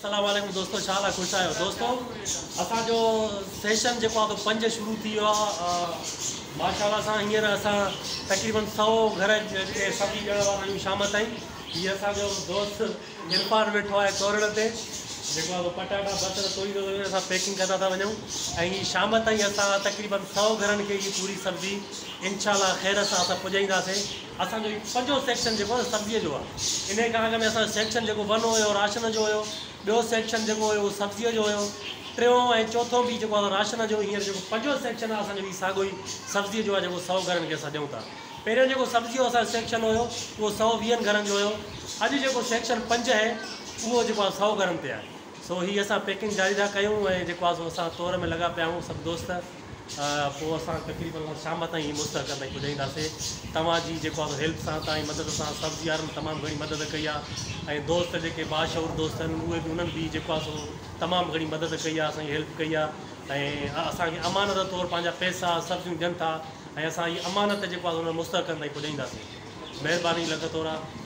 अस्सलाम वालेकुम दोस्तों, छा हाल खुश आहियो दोस्तों। असांजो सेशन जो आहे 5 शुरू थी वियो आहे। माशाल्लाह सां हींअर असां तक़रीबन 100 घर के सब्जी ॾियण वारा आहियूं शाम ताईं। हीअ असांजो दोस्त इरफान वेठो आहे तोरण ते, जेको आहे पटाटा बसर तोड़ींदो असां पैकिंग कंदा था वञूं। ऐं शाम ताईं असां तक़रीबन 100 घरनि खे इहा पूरी सब्जी इंशाल्लाह ख़ैर सां असां पुॼाईंदासीं। असांजो इहो 5हों सेक्शन जेको आहे सब्जीअ जो आहे। इन खां अॻु में असांजो सेक्शन जेको 1 हुयो राशन जो हुयो, ॿियो सेक्शन जेको हुयो उहो सब्जीअ जो हुयो, टियों ऐं चौथों बि जेको आहे राशन जो। हींअर जेको 5हों सेक्शन आहे असांजो साॻियो ई सब्जीअ जो आहे, जेको 100 घरनि खे असां ॾियूं था। पहिरियों जेको सब्जी जो असांजो सेक्शन हुयो उहो 120 घरनि जो हुयो। अॼु जेको सेक्शन 5 आहे उहो जेको आहे 100 घरनि ते आहे। सो हीअ असां पैकिंग जारी था कयूं ऐं जेको आहे सो असां तौर में लॻा पिया आहियूं सभु दोस्त। पोइ असां तक़रीबन शाम ताईं मुस्तक़ल ताईं पुॼाईंदासीं। तव्हांजी जेको आहे हेल्प सां तव्हांजी मदद सां सब्जी वारनि तमामु घणी मदद कई आहे। ऐं दोस्त जेके बाशऊर दोस्त आहिनि उहे बि उन्हनि बि जेको आहे सो तमामु घणी मदद कई आहे, असांजी हेल्प कई आहे। ऐं असांखे अमानत तौरु पंहिंजा पैसा सब्जियूं ॾियनि था ऐं असां इहा अमानत जेको आहे उन मुस्तक़ल ताईं पुॼाईंदासीं। महिरबानी लख तौरु आहे।